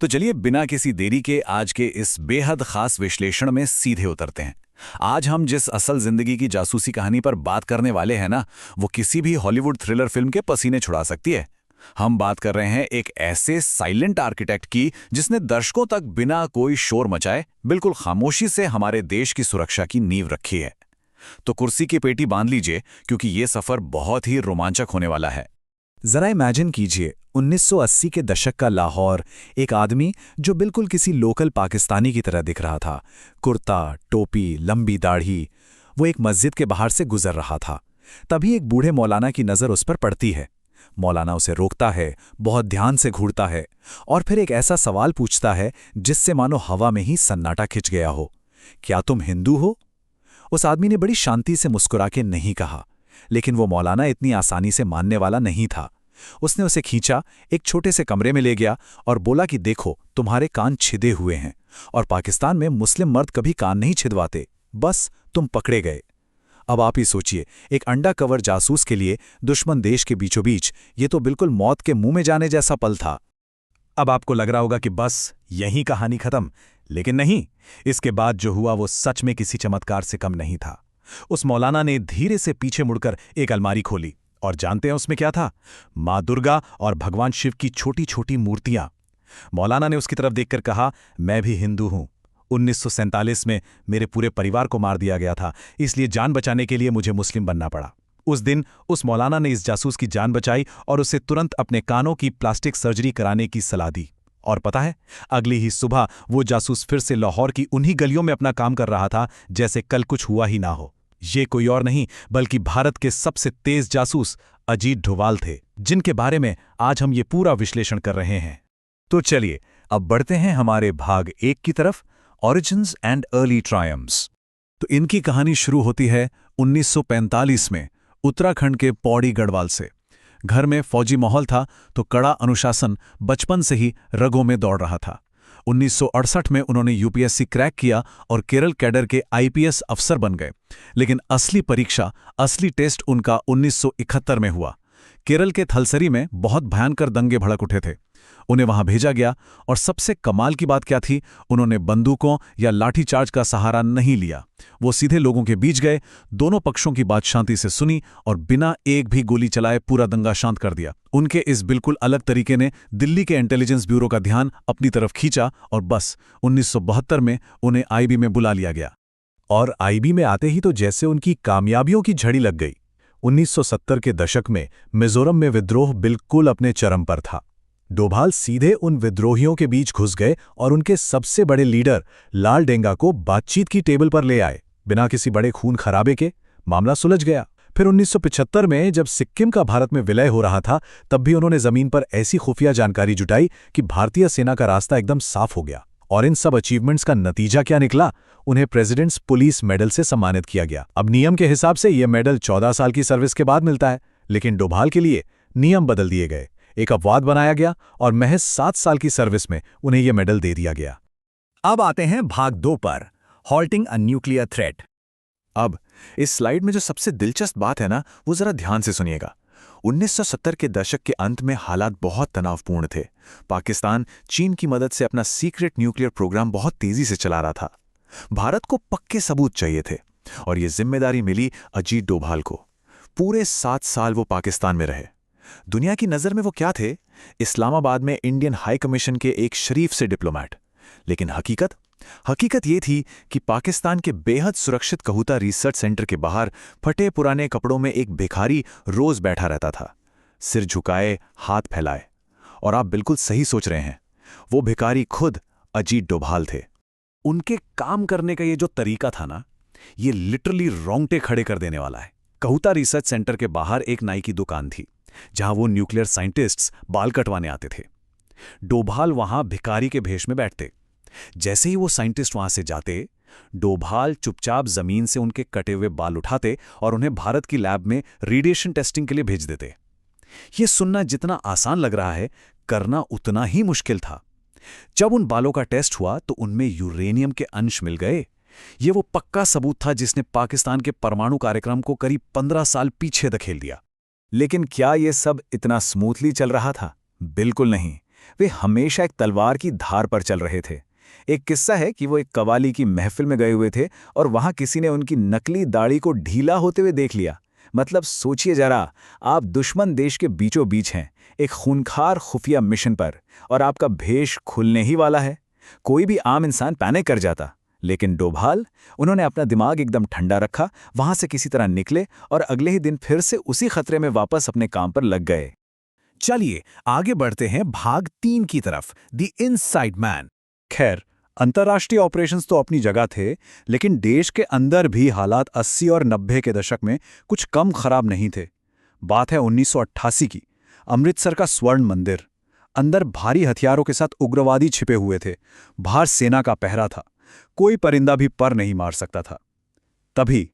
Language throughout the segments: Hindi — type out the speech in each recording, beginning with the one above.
तो चलिए बिना किसी देरी के आज के इस बेहद खास विश्लेषण में सीधे उतरते हैं। आज हम जिस असल जिंदगी की जासूसी कहानी पर बात करने वाले हैं ना, वो किसी भी हॉलीवुड थ्रिलर फिल्म के पसीने छुड़ा सकती है। हम बात कर रहे हैं एक ऐसे साइलेंट आर्किटेक्ट की जिसने दर्शकों तक बिना कोई शोर मचाए बिल्कुल खामोशी से हमारे देश की सुरक्षा की नींव रखी है। तो कुर्सी की पेटी बांध लीजिए, क्योंकि ये सफर बहुत ही रोमांचक होने वाला है। जरा इमेजिन कीजिए 1980 के दशक का लाहौर। एक आदमी जो बिल्कुल किसी लोकल पाकिस्तानी की तरह दिख रहा था, कुर्ता, टोपी, लंबी दाढ़ी। वो एक मस्जिद के बाहर से गुजर रहा था। तभी एक बूढ़े मौलाना की नज़र उस पर पड़ती है। मौलाना उसे रोकता है, बहुत ध्यान से घूरता है और फिर एक ऐसा सवाल पूछता है जिससे मानो हवा में ही सन्नाटा खिंच गया हो। क्या तुम हिंदू हो? उस आदमी ने बड़ी शांति से मुस्कुरा के नहीं कहा, लेकिन वो मौलाना इतनी आसानी से मानने वाला नहीं था। उसने उसे खींचा, एक छोटे से कमरे में ले गया और बोला कि देखो, तुम्हारे कान छिदे हुए हैं और पाकिस्तान में मुस्लिम मर्द कभी कान नहीं छिदवाते, बस तुम पकड़े गए। अब आप ही सोचिए, एक अंडा कवर जासूस के लिए दुश्मन देश के बीचों बीच ये तो बिल्कुल मौत के मुंह में जाने जैसा पल था। अब आपको लग रहा होगा कि बस यही कहानी खत्म, लेकिन नहीं। इसके बाद जो हुआ वो सच में किसी चमत्कार से कम नहीं था। उस मौलाना ने धीरे से पीछे मुड़कर एक अलमारी खोली और जानते हैं उसमें क्या था? माँ दुर्गा और भगवान शिव की छोटी छोटी मूर्तियां। मौलाना ने उसकी तरफ देखकर कहा, मैं भी हिंदू हूं। 1947 में मेरे पूरे परिवार को मार दिया गया था, इसलिए जान बचाने के लिए मुझे मुस्लिम बनना पड़ा। उस दिन उस मौलाना ने इस जासूस की जान बचाई और उसे तुरंत अपने कानों की प्लास्टिक सर्जरी कराने की सलाह दी। और पता है, अगली ही सुबह वो जासूस फिर से लाहौर की उन्हीं गलियों में अपना काम कर रहा था जैसे कल कुछ हुआ ही ना हो। ये कोई और नहीं बल्कि भारत के सबसे तेज जासूस अजीत डोभाल थे, जिनके बारे में आज हम ये पूरा विश्लेषण कर रहे हैं। तो चलिए अब बढ़ते हैं हमारे भाग 1 की तरफ, ऑरिजिन्स एंड अर्ली ट्रायम्फ्स। तो इनकी कहानी शुरू होती है 1945 में उत्तराखंड के पौड़ी गढ़वाल से। घर में फौजी माहौल था तो कड़ा अनुशासन बचपन से ही रगों में दौड़ रहा था। 1968 में उन्होंने यूपीएससी क्रैक किया और केरल कैडर के आईपीएस अफसर बन गए। लेकिन असली परीक्षा, असली टेस्ट उनका 1971 में हुआ। केरल के थलसरी में बहुत भयंकर दंगे भड़क उठे थे। उन्हें वहां भेजा गया और सबसे कमाल की बात क्या थी, उन्होंने बंदूकों या लाठीचार्ज का सहारा नहीं लिया। वो सीधे लोगों के बीच गए, दोनों पक्षों की बात शांति से सुनी और बिना एक भी गोली चलाए पूरा दंगा शांत कर दिया। उनके इस बिल्कुल अलग तरीके ने दिल्ली के इंटेलिजेंस ब्यूरो का ध्यान अपनी तरफ खींचा और बस 1972 में उन्हें आईबी में बुला लिया गया। और आईबी में आते ही तो जैसे उनकी कामयाबियों की झड़ी लग गई। 1970 के दशक में मिजोरम में विद्रोह बिल्कुल अपने चरम पर था। डोभाल सीधे उन विद्रोहियों के बीच घुस गए और उनके सबसे बड़े लीडर लाल डेंगा को बातचीत की टेबल पर ले आए। बिना किसी बड़े खून खराबे के मामला सुलझ गया। फिर 1975 में जब सिक्किम का भारत में विलय हो रहा था, तब भी उन्होंने जमीन पर ऐसी खुफिया जानकारी जुटाई कि भारतीय सेना का रास्ता एकदम साफ हो गया। और इन सब अचीवमेंट्स का नतीजा क्या निकला? उन्हें प्रेसिडेंट्स पुलिस मेडल से सम्मानित किया गया। अब नियम के हिसाब से यह मेडल 14 साल की सर्विस के बाद मिलता है, लेकिन डोभाल के लिए नियम बदल दिए गए। एक अपवाद बनाया गया और महज 7 साल की सर्विस में उन्हें यह मेडल दे दिया गया। अब आते हैं भाग 2 पर, हॉल्टिंग अ न्यूक्लियर थ्रेट। अब इस स्लाइड में जो सबसे दिलचस्प बात है ना, वो जरा ध्यान से सुनिएगा। 1970 के दशक के अंत में हालात बहुत तनावपूर्ण थे। पाकिस्तान चीन की मदद से अपना सीक्रेट न्यूक्लियर प्रोग्राम बहुत तेजी से चला रहा था। भारत को पक्के सबूत चाहिए थे और ये जिम्मेदारी मिली अजीत डोभाल को। पूरे 7 साल वो पाकिस्तान में रहे। दुनिया की नज़र में वो क्या थे? इस्लामाबाद में इंडियन हाई कमीशन के एक शरीफ से डिप्लोमैट। लेकिन हकीकत ये थी कि पाकिस्तान के बेहद सुरक्षित कहूता रिसर्च सेंटर के बाहर फटे पुराने कपड़ों में एक भिखारी रोज बैठा रहता था, सिर झुकाए, हाथ फैलाए। और आप बिल्कुल सही सोच रहे हैं, वो भिखारी खुद अजीत डोभाल थे। उनके काम करने का ये जो तरीका था ना, ये लिटरली रोंगटे खड़े कर देने वाला है। कहूता रिसर्च सेंटर के बाहर एक नाई की दुकान थी, जहां वो न्यूक्लियर साइंटिस्ट्स बाल कटवाने आते थे। डोभाल वहां भिखारी के भेष में बैठते। जैसे ही वो साइंटिस्ट वहां से जाते, डोभाल चुपचाप जमीन से उनके कटे हुए बाल उठाते और उन्हें भारत की लैब में रेडिएशन टेस्टिंग के लिए भेज देते। ये सुनना जितना आसान लग रहा है, करना उतना ही मुश्किल था। जब उन बालों का टेस्ट हुआ तो उनमें यूरेनियम के अंश मिल गए। ये वो पक्का सबूत था जिसने पाकिस्तान के परमाणु कार्यक्रम को करीब 15 साल पीछे धकेल दिया। लेकिन क्या ये सब इतना स्मूथली चल रहा था? बिल्कुल नहीं। वे हमेशा एक तलवार की धार पर चल रहे थे। एक किस्सा है कि वो एक कव्वाली की महफिल में गए हुए थे और वहां किसी ने उनकी नकली दाढ़ी को ढीला होते हुए देख लिया। मतलब सोचिए जरा, आप दुश्मन देश के बीचों बीच हैं, एक खूंखार खुफिया मिशन पर, और आपका भेष खुलने ही वाला है। कोई भी आम इंसान पैनिक कर जाता, लेकिन डोभाल, उन्होंने अपना दिमाग एकदम ठंडा रखा, वहां से किसी तरह निकले और अगले ही दिन फिर से उसी खतरे में वापस अपने काम पर लग गए। चलिए आगे बढ़ते हैं भाग 3 की तरफ, द इनसाइड मैन। खैर, अंतर्राष्ट्रीय ऑपरेशंस तो अपनी जगह थे, लेकिन देश के अंदर भी हालात 80 और 90 के दशक में कुछ कम खराब नहीं थे। बात है 1988 की। अमृतसर का स्वर्ण मंदिर। अंदर भारी हथियारों के साथ उग्रवादी छिपे हुए थे। बाहर सेना का पहरा था। कोई परिंदा भी पर नहीं मार सकता था। तभी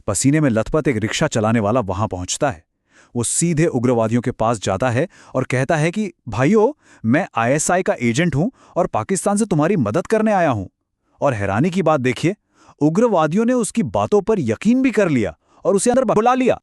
पसीने में लथपथ एक रिक्शा चलाने वाला वहां पहुंचता है। वो सीधे उग्रवादियों के पास जाता है और कहता है कि भाइयों, मैं आईएसआई का एजेंट हूं और पाकिस्तान से तुम्हारी मदद करने आया हूं। और हैरानी की बात देखिए, उग्रवादियों ने उसकी बातों पर यकीन भी कर लिया और उसे अंदर बुला लिया।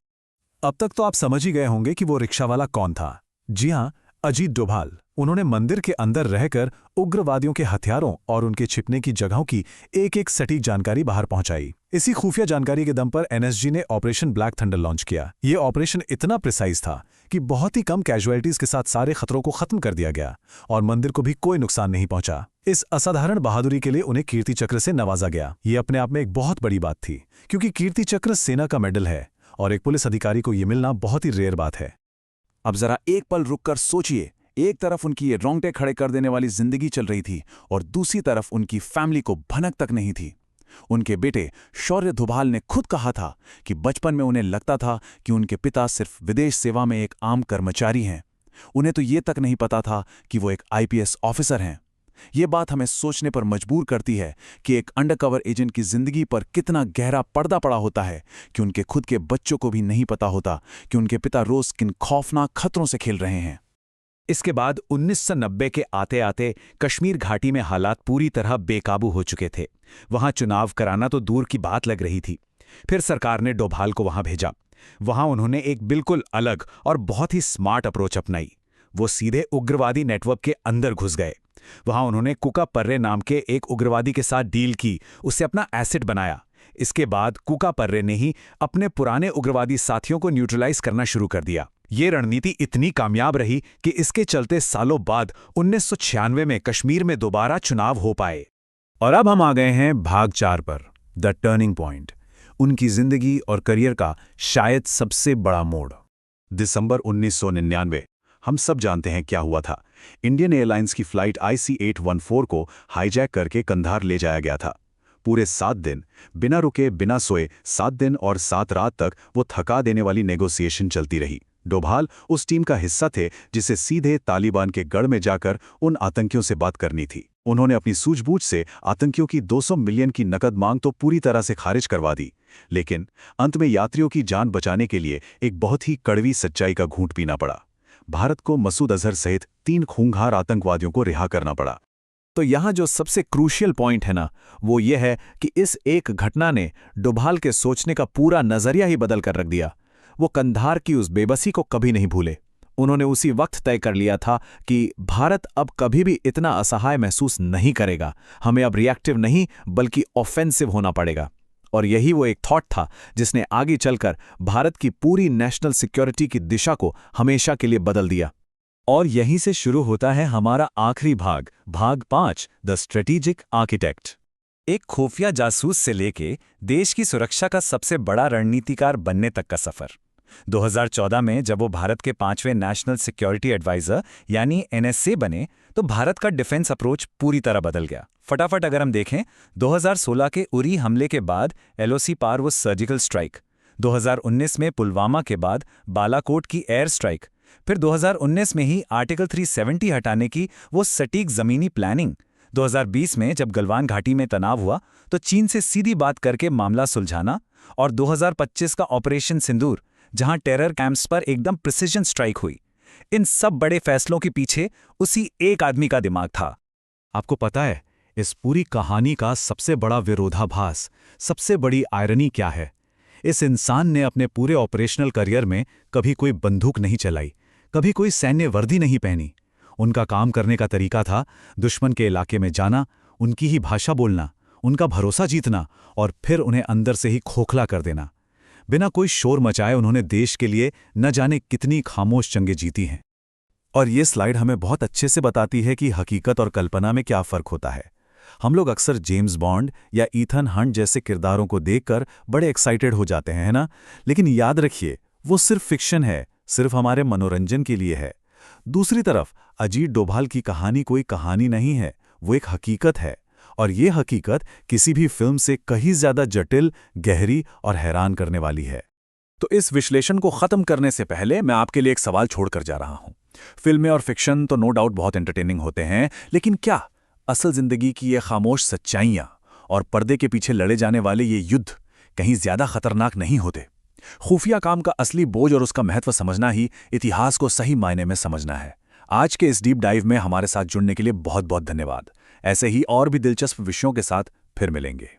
अब तक तो आप समझ ही गए होंगे कि वो रिक्शावाला कौन था। जी हां, अजीत डोभाल। उन्होंने मंदिर के अंदर रहकर उग्रवादियों के हथियारों और उनके छिपने की जगहों की एक एक सटीक जानकारी बाहर पहुंचाई। इसी खुफिया जानकारी के दम पर एनएसजी ने ऑपरेशन ब्लैक थंडर लॉन्च किया। ये ऑपरेशन इतना प्रिसाइज था कि बहुत ही कम कैजुअलिटीज के साथ सारे खतरों को खत्म कर दिया गया और मंदिर को भी कोई नुकसान नहीं पहुंचा। इस असाधारण बहादुरी के लिए उन्हें कीर्ति चक्र से नवाजा गया। ये अपने आप में एक बहुत बड़ी बात थी, क्योंकि कीर्ति चक्र सेना का मेडल है और एक पुलिस अधिकारी को यह मिलना बहुत ही रेयर बात है। अब जरा एक पल रुककर सोचिए, एक तरफ उनकी ये रोंगटे खड़े कर देने वाली जिंदगी चल रही थी और दूसरी तरफ उनकी फैमिली को भनक तक नहीं थी। उनके बेटे शौर्य डोभाल ने खुद कहा था कि बचपन में उन्हें लगता था कि उनके पिता सिर्फ विदेश सेवा में एक आम कर्मचारी हैं। उन्हें तो ये तक नहीं पता था कि वो एक आईपीएस ऑफिसर हैं। ये बात हमें सोचने पर मजबूर करती है कि एक अंडरकवर एजेंट की जिंदगी पर कितना गहरा पर्दा पड़ा होता है कि उनके खुद के बच्चों को भी नहीं पता होता कि उनके पिता रोज किन खौफनाक खतरों से खेल रहे हैं। इसके बाद 1990 के आते आते कश्मीर घाटी में हालात पूरी तरह बेकाबू हो चुके थे। वहां चुनाव कराना तो दूर की बात लग रही थी। फिर सरकार ने डोभाल को वहां भेजा। वहां उन्होंने एक बिल्कुल अलग और बहुत ही स्मार्ट अप्रोच अपनाई। वो सीधे उग्रवादी नेटवर्क के अंदर घुस गए। वहां उन्होंने कुका पर्रे नाम के एक उग्रवादी के साथ डील की, उससे अपना एसेट बनाया। इसके बाद कुका पर्रे ने ही अपने पुराने उग्रवादी साथियों को न्यूट्रलाइज करना शुरू कर दिया। ये रणनीति इतनी कामयाब रही कि इसके चलते सालों बाद 1996 में कश्मीर में दोबारा चुनाव हो पाए। और अब हम आ गए हैं भाग 4 पर, द टर्निंग पॉइंट, उनकी जिंदगी और करियर का शायद सबसे बड़ा मोड़। दिसंबर 1999। हम सब जानते हैं क्या हुआ था। इंडियन एयरलाइंस की फ्लाइट IC-814 को हाईजैक करके कंधार ले जाया गया था। पूरे 7 दिन बिना रुके बिना सोए 7 दिन और 7 रात तक वो थका देने वाली नेगोशिएशन चलती रही। डोभाल उस टीम का हिस्सा थे जिसे सीधे तालिबान के गढ़ में जाकर उन आतंकियों से बात करनी थी। उन्होंने अपनी सूझबूझ से आतंकियों की 200 मिलियन की नकद मांग तो पूरी तरह से खारिज करवा दी, लेकिन अंत में यात्रियों की जान बचाने के लिए एक बहुत ही कड़वी सच्चाई का घूंट पीना पड़ा। भारत को मसूद अजहर सहित 3 खूंखार आतंकवादियों को रिहा करना पड़ा। तो यहाँ जो सबसे क्रूशियल पॉइंट है ना, वो ये है कि इस एक घटना ने डोभाल के सोचने का पूरा नजरिया ही बदल कर रख दिया। वो कंधार की उस बेबसी को कभी नहीं भूले। उन्होंने उसी वक्त तय कर लिया था कि भारत अब कभी भी इतना असहाय महसूस नहीं करेगा। हमें अब रिएक्टिव नहीं बल्कि ऑफेंसिव होना पड़ेगा। और यही वो एक थॉट था जिसने आगे चलकर भारत की पूरी नेशनल सिक्योरिटी की दिशा को हमेशा के लिए बदल दिया। और यहीं से शुरू होता है हमारा आखिरी भाग, भाग 5, द स्ट्रेटेजिक आर्किटेक्ट। एक खुफिया जासूस से लेके देश की सुरक्षा का सबसे बड़ा रणनीतिकार बनने तक का सफर। 2014 में जब वो भारत के 5वें नेशनल सिक्योरिटी एडवाइजर यानी NSA बने, तो भारत का डिफेंस अप्रोच पूरी तरह बदल गया। फटाफट अगर हम देखें, 2016 के उरी हमले के बाद LOC पार वो सर्जिकल स्ट्राइक, 2019 में पुलवामा के बाद बालाकोट की एयर स्ट्राइक, फिर 2019 में ही आर्टिकल 370 हटाने की वो सटीक जमीनी प्लानिंग, 2020 में जब गलवान घाटी में तनाव हुआ तो चीन से सीधी बात करके मामला सुलझाना, और 2025 का ऑपरेशन सिंदूर, जहां टेरर कैंप्स पर एकदम प्रिसिजन स्ट्राइक हुई। इन सब बड़े फैसलों के पीछे उसी एक आदमी का दिमाग था। आपको पता है, इस पूरी कहानी का सबसे बड़ा विरोधाभास, सबसे बड़ी आयरनी क्या है? इस इंसान ने अपने पूरे ऑपरेशनल करियर में कभी कोई बंदूक नहीं चलाई, कभी कोई सैन्य वर्दी नहीं पहनी। उनका काम करने का तरीका था दुश्मन के इलाके में जाना, उनकी ही भाषा बोलना, उनका भरोसा जीतना और फिर उन्हें अंदर से ही खोखला कर देना। बिना कोई शोर मचाए उन्होंने देश के लिए न जाने कितनी खामोश जंगें जीती हैं। और ये स्लाइड हमें बहुत अच्छे से बताती है कि हकीकत और कल्पना में क्या फ़र्क होता है। हम लोग अक्सर जेम्स बॉन्ड या ईथन हंट जैसे किरदारों को देखकर बड़े एक्साइटेड हो जाते हैं, है ना? लेकिन याद रखिए, वो सिर्फ फिक्शन है, सिर्फ हमारे मनोरंजन के लिए है। दूसरी तरफ अजीत डोभाल की कहानी कोई कहानी नहीं है, वो एक हकीकत है। और ये हकीकत किसी भी फिल्म से कहीं ज़्यादा जटिल, गहरी और हैरान करने वाली है। तो इस विश्लेषण को ख़त्म करने से पहले मैं आपके लिए एक सवाल छोड़कर जा रहा हूँ। फिल्में और फिक्शन तो नो डाउट बहुत एंटरटेनिंग होते हैं, लेकिन क्या असल ज़िंदगी की ये खामोश सच्चाइयाँ और पर्दे के पीछे लड़े जाने वाले ये युद्ध कहीं ज़्यादा खतरनाक नहीं होते? खुफिया काम का असली बोझ और उसका महत्व समझना ही इतिहास को सही मायने में समझना है। आज के इस डीप डाइव में हमारे साथ जुड़ने के लिए बहुत बहुत धन्यवाद। ऐसे ही और भी दिलचस्प विषयों के साथ फिर मिलेंगे।